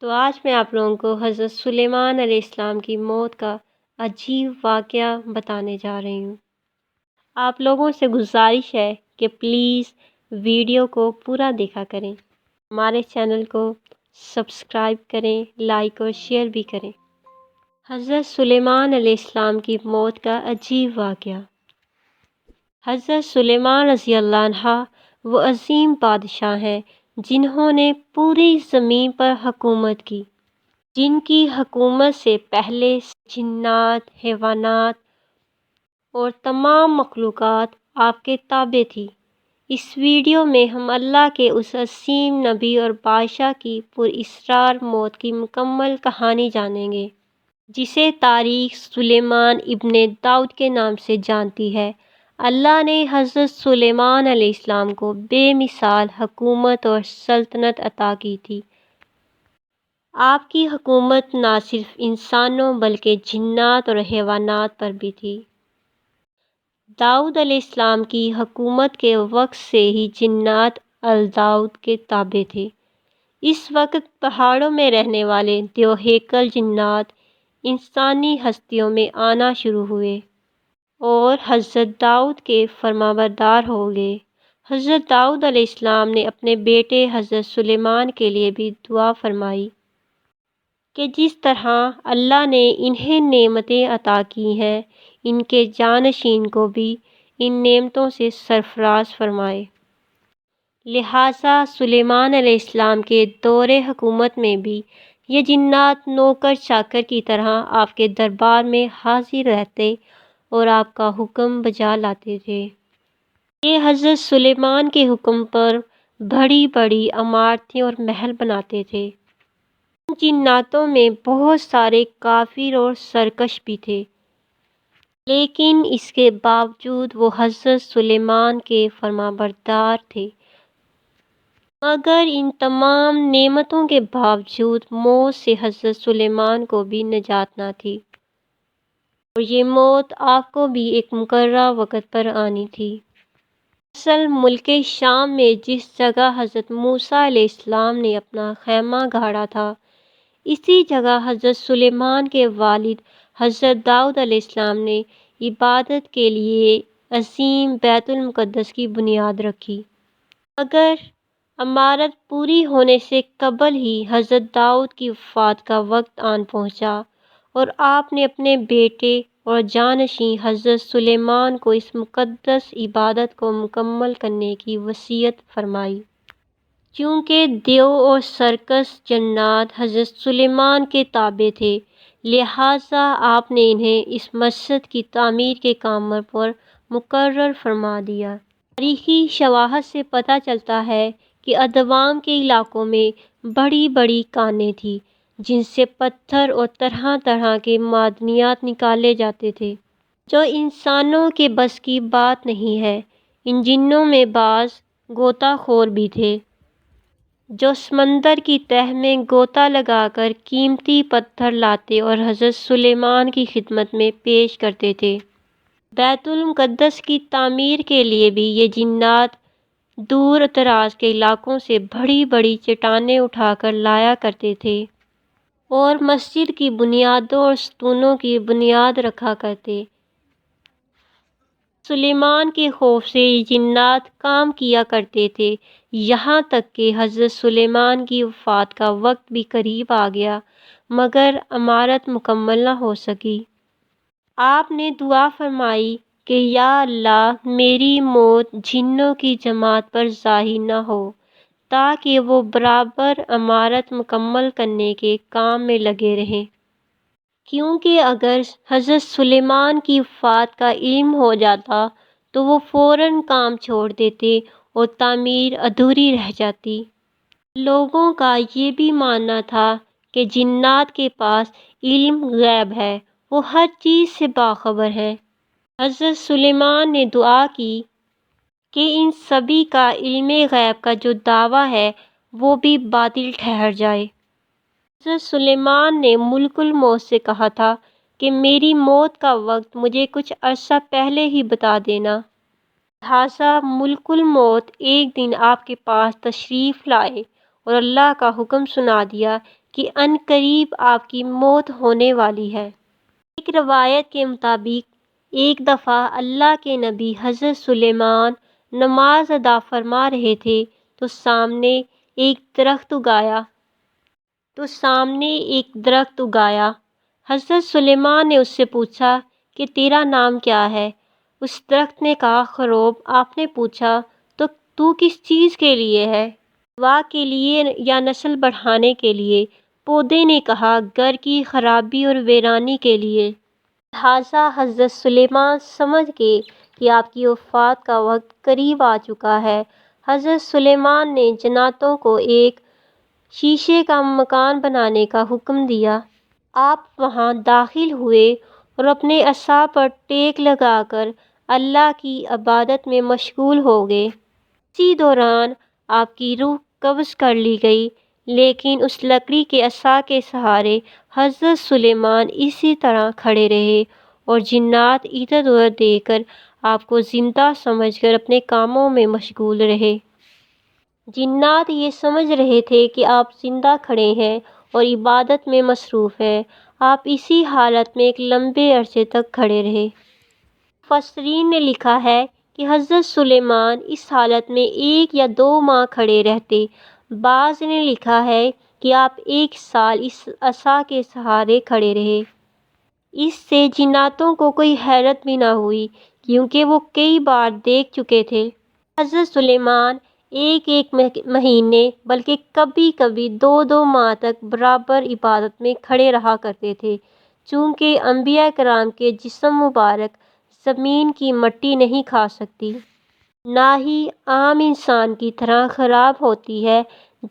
تو آج میں آپ لوگوں کو حضرت سلیمان علیہ السلام کی موت کا عجیب واقعہ بتانے جا رہی ہوں۔ آپ لوگوں سے گزارش ہے کہ پلیز ویڈیو کو پورا دیکھا کریں، ہمارے چینل کو سبسکرائب کریں، لائک اور شیئر بھی کریں۔ حضرت سلیمان علیہ السلام کی موت کا عجیب واقعہ۔ حضرت سلیمان رضی اللہ عنہ وہ عظیم بادشاہ ہیں جنہوں نے پوری زمین پر حکومت کی، جن کی حکومت سے پہلے جنات، حیوانات اور تمام مخلوقات آپ کے تابع تھی۔ اس ویڈیو میں ہم اللہ کے اس عظیم نبی اور بادشاہ کی پراسرار موت کی مکمل کہانی جانیں گے، جسے تاریخ سلیمان ابن داؤد کے نام سے جانتی ہے۔ اللہ نے حضرت سلیمان علیہ السلام کو بے مثال حکومت اور سلطنت عطا کی تھی۔ آپ کی حکومت نہ صرف انسانوں بلکہ جنات اور حیوانات پر بھی تھی۔ داؤد علیہ السلام کی حکومت کے وقت سے ہی جنات الداؤد کے تابع تھے۔ اس وقت پہاڑوں میں رہنے والے دیو ہیکل جنات انسانی ہستیوں میں آنا شروع ہوئے اور حضرت داؤد کے فرمانبردار ہو گئے۔ حضرت داؤد علیہ السلام نے اپنے بیٹے حضرت سلیمان کے لیے بھی دعا فرمائی کہ جس طرح اللہ نے انہیں نعمتیں عطا کی ہیں، ان کے جانشین کو بھی ان نعمتوں سے سرفراز فرمائے۔ لہٰذا سلیمان علیہ السلام کے دور حکومت میں بھی یہ جنات نوکر چاکر کی طرح آپ کے دربار میں حاضر رہتے اور آپ کا حکم بجا لاتے تھے۔ یہ حضرت سلیمان کے حکم پر بڑی بڑی عمارتیں اور محل بناتے تھے۔ ان جناتوں میں بہت سارے کافر اور سرکش بھی تھے، لیکن اس کے باوجود وہ حضرت سلیمان کے فرمانبردار تھے۔ مگر ان تمام نعمتوں کے باوجود موت سے حضرت سلیمان کو بھی نجات نہ تھی، اور یہ موت آپ کو بھی ایک مقررہ وقت پر آنی تھی۔ اصل ملک شام میں جس جگہ حضرت موسیٰ علیہ السلام نے اپنا خیمہ گاڑا تھا، اسی جگہ حضرت سلیمان کے والد حضرت داؤد علیہ السلام نے عبادت کے لیے عظیم بیت المقدس کی بنیاد رکھی۔ مگر عمارت پوری ہونے سے قبل ہی حضرت داؤد کی وفات کا وقت آن پہنچا اور آپ نے اپنے بیٹے اور جانشین حضرت سلیمان کو اس مقدس عبادت کو مکمل کرنے کی وصیت فرمائی۔ چونکہ دیو اور سرکش جنات حضرت سلیمان کے تابع تھے، لہٰذا آپ نے انہیں اس مسجد کی تعمیر کے کام پر مقرر فرما دیا۔ تاریخی شواہد سے پتہ چلتا ہے کہ ادوام کے علاقوں میں بڑی بڑی کانیں تھیں جن سے پتھر اور طرح طرح کے معدنیات نکالے جاتے تھے، جو انسانوں کے بس کی بات نہیں ہے۔ ان جنوں میں بعض غوطہ خور بھی تھے جو سمندر کی تہہ میں غوطہ لگا کر قیمتی پتھر لاتے اور حضرت سلیمان کی خدمت میں پیش کرتے تھے۔ بیت المقدس کی تعمیر کے لیے بھی یہ جنات دور دراز کے علاقوں سے بڑی بڑی چٹانیں اٹھا کر لایا کرتے تھے اور مسجد کی بنیادوں اور ستونوں کی بنیاد رکھا کرتے۔ سلیمان کے خوف سے یہ جنات کام کیا کرتے تھے، یہاں تک کہ حضرت سلیمان کی وفات کا وقت بھی قریب آ گیا مگر عمارت مکمل نہ ہو سکی۔ آپ نے دعا فرمائی کہ یا اللہ میری موت جنوں کی جماعت پر ظاہر نہ ہو تاکہ وہ برابر عمارت مکمل کرنے کے کام میں لگے رہیں، کیونکہ اگر حضرت سلیمان کی وفات کا علم ہو جاتا تو وہ فوراً کام چھوڑ دیتے اور تعمیر ادھوری رہ جاتی۔ لوگوں کا یہ بھی ماننا تھا کہ جنات کے پاس علم غیب ہے، وہ ہر چیز سے باخبر ہیں۔ حضرت سلیمان نے دعا کی کہ ان سبھی کا علم غیب کا جو دعویٰ ہے وہ بھی باطل ٹھہر جائے۔ حضرت سلیمان نے ملک الموت سے کہا تھا کہ میری موت کا وقت مجھے کچھ عرصہ پہلے ہی بتا دینا۔ لہٰذا ملک الموت ایک دن آپ کے پاس تشریف لائے اور اللہ کا حکم سنا دیا کہ ان قریب آپ کی موت ہونے والی ہے۔ ایک روایت کے مطابق ایک دفعہ اللہ کے نبی حضرت سلیمان نماز ادا فرما رہے تھے تو سامنے ایک درخت اگایا۔ حضرت سلیمان نے اس سے پوچھا کہ تیرا نام کیا ہے؟ اس درخت نے کہا خروب۔ آپ نے پوچھا تو کس چیز کے لیے ہے؟ دعا کے لیے یا نسل بڑھانے کے لیے؟ پودے نے کہا گھر کی خرابی اور ویرانی کے لیے۔ لہٰذا حضرت سلیمان سمجھ گئے کہ آپ کی وفات کا وقت قریب آ چکا ہے۔ حضرت سلیمان نے جناتوں کو ایک شیشے کا مکان بنانے کا حکم دیا۔ آپ وہاں داخل ہوئے اور اپنے عصا پر ٹیک لگا کر اللہ کی عبادت میں مشغول ہو گئے۔ اسی دوران آپ کی روح قبض کر لی گئی، لیکن اس لکڑی کے عصا کے سہارے حضرت سلیمان اسی طرح کھڑے رہے اور جنات ادھر ادھر دیکھ کر آپ کو زندہ سمجھ کر اپنے کاموں میں مشغول رہے۔ جنات یہ سمجھ رہے تھے کہ آپ زندہ کھڑے ہیں اور عبادت میں مصروف ہیں۔ آپ اسی حالت میں ایک لمبے عرصے تک کھڑے رہے۔ مفسرین نے لکھا ہے کہ حضرت سلیمان اس حالت میں 1 یا 2 ماہ کھڑے رہتے۔ بعض نے لکھا ہے کہ آپ 1 سال اس عصا کے سہارے کھڑے رہے۔ اس سے جناتوں کو کوئی حیرت بھی نہ ہوئی، کیونکہ وہ کئی بار دیکھ چکے تھے۔ حضرت سلیمان 1 مہینے بلکہ کبھی کبھی 2 ماہ تک برابر عبادت میں کھڑے رہا کرتے تھے، چونکہ انبیاء کرام کے جسم مبارک زمین کی مٹی نہیں کھا سکتی، نہ ہی عام انسان کی طرح خراب ہوتی ہے،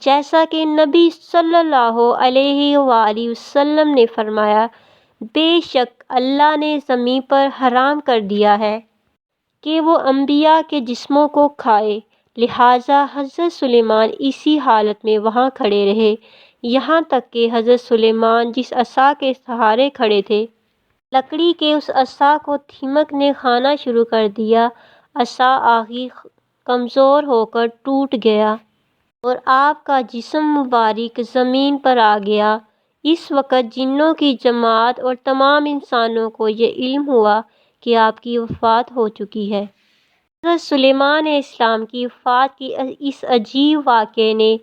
جیسا کہ نبی صلی اللہ علیہ وآلہ وسلم نے فرمایا، بے شک اللہ نے زمین پر حرام کر دیا ہے کہ وہ انبیاء کے جسموں کو کھائے۔ لہٰذا حضرت سلیمان اسی حالت میں وہاں کھڑے رہے، یہاں تک کہ حضرت سلیمان جس عصا کے سہارے کھڑے تھے، لکڑی کے اس عصا کو دیمک نے کھانا شروع کر دیا۔ عصا آخر کمزور ہو کر ٹوٹ گیا اور آپ کا جسم مبارک زمین پر آ گیا۔ اس وقت جنوں کی جماعت اور تمام انسانوں کو یہ علم ہوا کہ آپ کی وفات ہو چکی ہے۔ حضرت سلیمان علیہ السلام کی وفات کی اس عجیب واقعے نے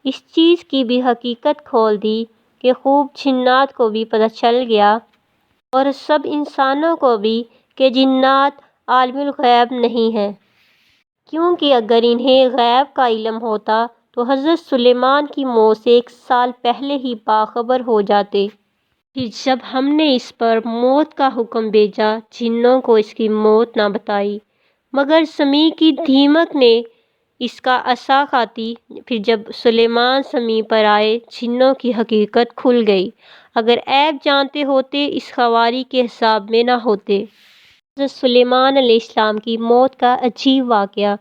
اس چیز کی بھی حقیقت کھول دی کہ خوب جنات کو بھی پتہ چل گیا اور سب انسانوں کو بھی کہ جنات عالم الغیب نہیں ہیں، کیونکہ اگر انہیں غیب کا علم ہوتا تو حضرت سلیمان کی موت سے 1 سال پہلے ہی باخبر ہو جاتے۔ پھر جب ہم نے اس پر موت کا حکم بھیجا، جنوں کو اس کی موت نہ بتائی، مگر زمین کی دیمک نے اس کا عصا کھاتی۔ پھر جب سلیمان زمین پر آئے، جنوں کی حقیقت کھل گئی۔ اگر عیب جانتے ہوتے اس خواری کے حساب میں نہ ہوتے۔ حضرت سلیمان علیہ السلام کی موت کا عجیب واقعہ،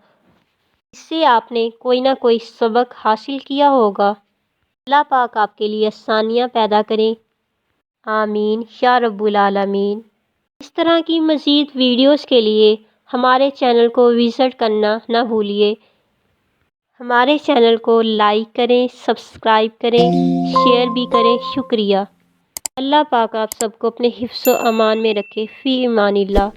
اس سے آپ نے کوئی نہ کوئی سبق حاصل کیا ہوگا۔ اللہ پاک آپ کے لیے آسانیاں پیدا کریں، آمین یا رب العالمین۔ اس طرح کی مزید ویڈیوز کے لیے ہمارے چینل کو وزٹ کرنا نہ بھولیے۔ ہمارے چینل کو لائک کریں، سبسکرائب کریں، شیئر بھی کریں۔ شکریہ۔ اللہ پاک آپ سب کو اپنے حفظ و امان میں رکھے۔ فی امان اللہ۔